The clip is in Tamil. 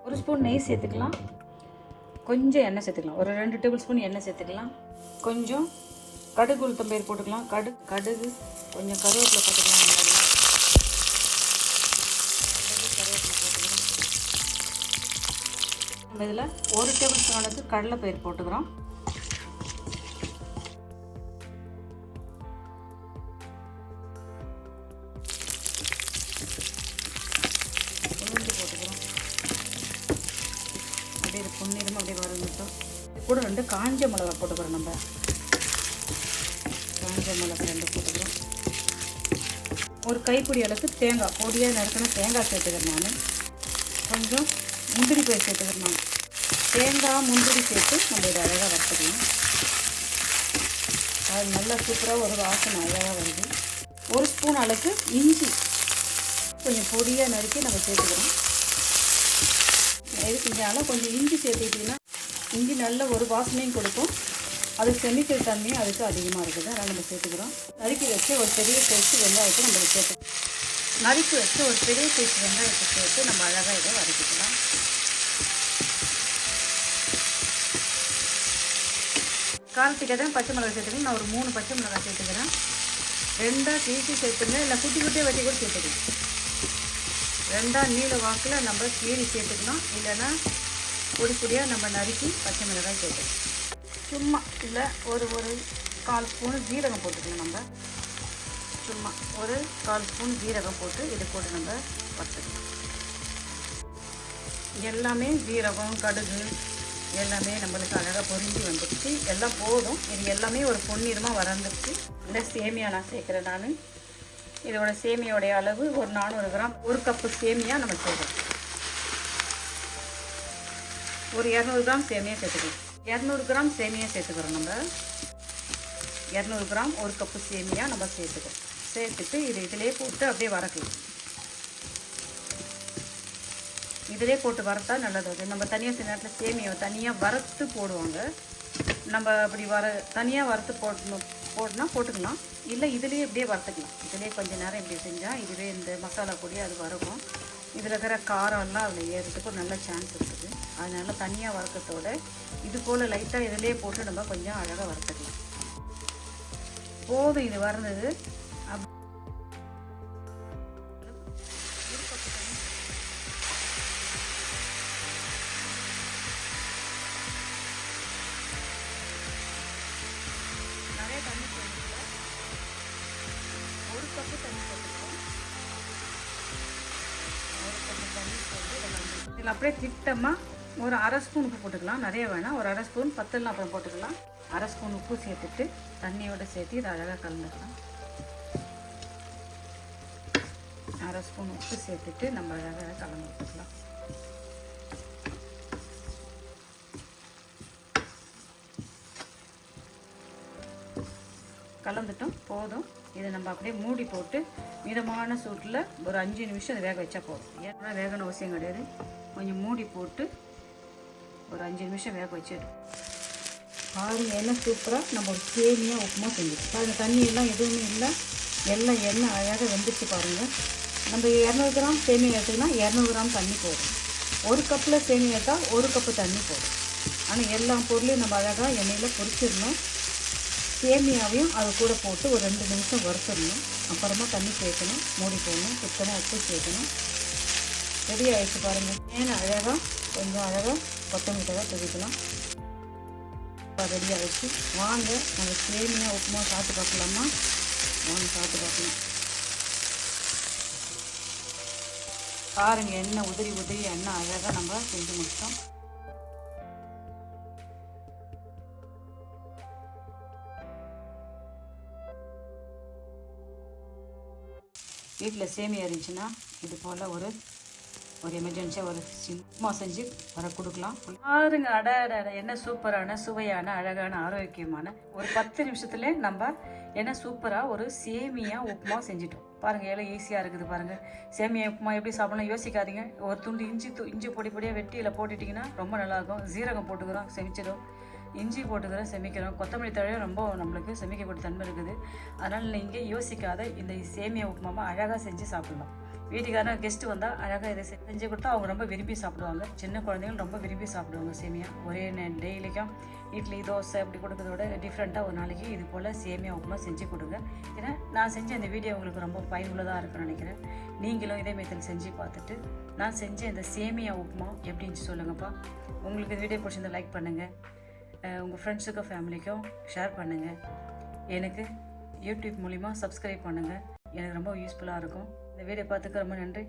1 ஸ்பூன் நெய் சேர்த்துக்கலாம். கொஞ்சம் எண்ணெய் சேர்த்துக்கலாம். ஒரு 2 டேபிள் ஸ்பூன் எண்ணெய் சேர்த்துக்கலாம். கொஞ்சம் கடுகு உளுத்தம்பயிறு போட்டுக்கலாம். கடுகு கொஞ்சம் கருவேப்பிலை போட்டுக்கலாம். நம்ம இதில் 1 டேபிள் ஸ்பூன் அளவுக்கு கடலைப்பயிறு போட்டுக்கிறோம். உளுந்து போட்டுக்கிறோம். அப்படியே இது பொன்னிறமாக அப்படியே வரணும். இது கூட 2 காஞ்ச மிளகா போட்டுக்கிறோம். நம்ம காஞ்ச மிளகா 2 போட்டுக்கிறோம். ஒரு கைப்பிடி அளவுக்கு தேங்காய் பொடியாக நறுக்கின தேங்காய் சேர்த்துக்கிறேன். நான் கொஞ்சம் முந்திரி பயிர் சேர்த்துக்கிறேன். நான் தேங்காய் முந்திரி சேர்த்து நம்ம இதை அழகாக வறுத்துக்கலாம். அது நல்லா சூப்பராக ஒரு வாசனை அழகாக வருது. 1 ஸ்பூன் அளவுக்கு இஞ்சி கொஞ்சம் பொடியாக நறுக்கி நம்ம சேர்த்துக்கிறோம். எதுக்குனாலும் கொஞ்சம் இஞ்சி சேர்த்துக்கிட்டிங்கன்னா இஞ்சி நல்ல ஒரு வாசனையும் கொடுக்கும். அது செமிக்கல் தன்மையும் அதுக்கு அதிகமாக இருக்குது. அதனால் நம்ம சேர்த்துக்கிறோம். நறுக்கி வச்சு ஒரு பெரிய சைஸ் வெங்காயத்தை நம்ம சேர்த்துக்கிறோம். நறுக்கி வச்சு ஒரு பெரிய சைஸ் வெங்காயத்தை சேர்த்து நம்ம அழகாக இதை வதக்கிக்கலாம். காரத்துக்கு தான் பச்சை மிளகாய் சேர்த்துக்கணும். நான் ஒரு 3 பச்சை மிளகாய் சேர்த்துக்கிறேன். 2 கீசி சேர்த்துங்க, இல்லை குட்டி குட்டியாக வெட்டி கூட சேர்த்துக்கலாம். 2 நீல வாக்கில் நம்ம கீரி சேர்த்துக்கலாம். இல்லைன்னா பொடி பொடியாக நம்ம நறுக்கி பச்சை மிளகாய் சேர்த்துக்கலாம். சும்மா இல்லை ஒரு 1/4 ஸ்பூன் ஜீரகம் போட்டுக்கலாம். நம்ம சும்மா ஒரு 1/4 ஸ்பூன் ஜீரகம் போட்டு இது போட்டு நம்ம வறுத்துக்கலாம். எல்லாமே ஜீரகம் கடுகு எல்லாமே நம்மளுக்கு அழகாக பொரிஞ்சு வந்துடுச்சு. எல்லாம் போதும். இது எல்லாமே ஒரு பொன்னிறமாக வறந்துடுச்சு. இந்த சேமியா நான் சேர்க்குறேன். நான் இதோட சேமியோடைய அளவு ஒரு 400 கிராம். 1 கப்பு சேமியா நம்ம சேர்க்குறோம். ஒரு 200 கிராம் சேமியா சேர்த்துக்கலாம். 200 கிராம் சேமியா சேர்த்துக்கிறோம். நம்ம 200 கிராம் 1 கப்பு சேமியா நம்ம சேர்த்துக்கிறோம். சேர்த்துட்டு இதிலே போட்டு அப்படியே வறுக்கலாம். இதிலே போட்டு வறுத்தா நல்லது. நம்ம தனியாக சில நேரத்தில் சேமியை தனியாக வறுத்து போடுவாங்க. நம்ம அப்படி தனியாக வறுத்து போட்டுக்கலாம். இல்லை இதுலேயே இப்படியே வறுத்துக்கலாம். இதிலே கொஞ்சம் நேரம் இப்படி செஞ்சால் இதுவே இந்த மசாலா பொடி அது வறுக்கும். இதில் இருக்கிற காரம்லாம் அதில் ஏறதுக்கு ஒரு நல்ல சான்ஸ் இருக்குது. அதனால் தனியாக வறுக்கிறதோட இது போல் லைட்டாக இதிலே போட்டு நம்ம கொஞ்சம் அழகாக வறுத்துக்கலாம். போதும் இது வறுந்தது. நிறைய தண்ணி சேர்த்துக்கலாம். 1 கப்பு தண்ணி சேர்த்துக்கலாம். 1 கப்பு தண்ணி சேர்த்து இதில் அப்படியே திட்டமாக ஒரு 1/2 ஸ்பூன் உப்பு போட்டுக்கலாம். நிறைய வேணாம். ஒரு 1/2 ஸ்பூன் பத்தெல்லாம் அப்புறம் போட்டுக்கலாம். 1/2 ஸ்பூன் உப்பு சேர்த்துட்டு தண்ணியோடு சேர்த்து இதை அழகாக கலந்துக்கலாம். 1/2 ஸ்பூன் உப்பு சேர்த்துட்டு நம்ம அழகாக கலந்து விட்டுக்கலாம். கலந்துட்டோம். போதும். இதை நம்ம அப்படியே மூடி போட்டு மிதமான சூட்டில் ஒரு 5 நிமிஷம் அதை வேக வச்சா போதும். ஏன்னா வேகணும் அவசியம் கிடையாது. கொஞ்சம் மூடி போட்டு ஒரு 5 நிமிஷம் வேக வச்சிடும். பாருங்க என்ன சூப்பராக நம்ம ஒரு சேமியா உப்புமா செஞ்சுட்டு பாருங்கள். தண்ணியெல்லாம் எதுவுமே இல்லை. எல்லாம் எண்ணெய் அழகாக வெந்துச்சு பாருங்கள். நம்ம 200 கிராம் சேமியா எடுத்துக்கினா 200 கிராம் தண்ணி போடும். 1 கப்பில் சேமியா எடுத்தால் 1 கப்பு தண்ணி போடும். ஆனால் எல்லா பொருளையும் நம்ம அழகாக எண்ணெயில் பொரிச்சிடணும். சேமியாவையும் அது கூட போட்டு ஒரு 2 நிமிஷம் வறுத்துடணும். அப்புறமா தண்ணி சேர்க்கணும். மூடி போடணும். சுத்தமாக உப்பு சேர்க்கணும். ரெடி ஆகிடுச்சு பாருங்கள். மேலே அழகாக கொஞ்சம் அழகாக கொத்தமல்லி தழை தூவிக்கலாம். ரெடி ஆகிடுச்சு. வாங்க நம்ம சேமியா உப்புமா சாப்பிட்டு பார்க்கலாமா? வாங்க சாப்பிட்டு பார்க்கலாம். பாருங்கள் எண்ணெய் உதிரி எண்ணெய் அழகாக நம்ம செஞ்சு முடிச்சோம். வீட்டில் சேமியா இருந்துச்சுன்னா இது போல் ஒரு எமர்ஜென்சியாக ஒரு உப்புமா செஞ்சு கொடுக்கலாம். பாருங்க. அட என்ன சூப்பரான சுவையான அழகான ஆரோக்கியமான ஒரு 10 நிமிஷத்துல நம்ம என்ன சூப்பராக ஒரு சேமியா உப்புமா செஞ்சிட்டோம். பாருங்கள் எவ்வளோ ஈஸியாக இருக்குது பாருங்கள். சேமியா உப்புமா எப்படி சாப்பிடலாம் யோசிக்காதீங்க. ஒரு துண்டு இஞ்சி பொடி பொடியாக வெட்டியில் போட்டுட்டிங்கன்னா ரொம்ப நல்லாயிருக்கும். ஜீரகம் போட்டுக்கிறோம் செமிச்சிடும். இஞ்சி போட்டுக்கிறோம் செமிக்கிறோம். கொத்தமல்லி தழையும் ரொம்ப நம்மளுக்கு செமிக்கக்கூடிய தன்மை இருக்குது. அதனால் நீங்கள் யோசிக்காத இந்த சேமியா உப்புமாவை அழகாக செஞ்சு சாப்பிட்லாம். வீட்டுக்காரங்க கெஸ்ட்டு வந்தால் அழகாக இதை செஞ்சு கொடுத்தா அவங்க ரொம்ப விரும்பி சாப்பிடுவாங்க. சின்ன குழந்தைகள் ரொம்ப விரும்பி சாப்பிடுவாங்க சேமியா. ஒரே டெய்லிக்கும் இட்லி தோசை அப்படி கொடுக்கறத விட டிஃப்ரெண்ட்டாக ஒரு நாளைக்கு இது போல் சேமியா உப்புமா செஞ்சு கொடுங்க. ஏன்னா நான் செஞ்ச இந்த வீடியோ உங்களுக்கு ரொம்ப பயனுள்ளதாக இருக்குன்னு நினைக்கிறேன். நீங்களும் இதே மெத்தட் செஞ்சு பார்த்துட்டு நான் செஞ்ச இந்த சேமியா உப்புமா எப்படின்னு சொல்லுங்கப்பா. உங்களுக்கு இந்த வீடியோ பிடிச்சிருந்தா லைக் பண்ணுங்கள், உங்கள் ஃப்ரெண்ட்ஸுக்கும் ஃபேமிலிக்கும் ஷேர் பண்ணுங்கள். எனக்கு யூடியூப் மூலிமா சப்ஸ்கிரைப் பண்ணுங்கள். எனக்கு ரொம்ப யூஸ்ஃபுல்லாக இருக்கும். இந்த வீடியோ பார்த்துக்க ரொம்ப நன்றி.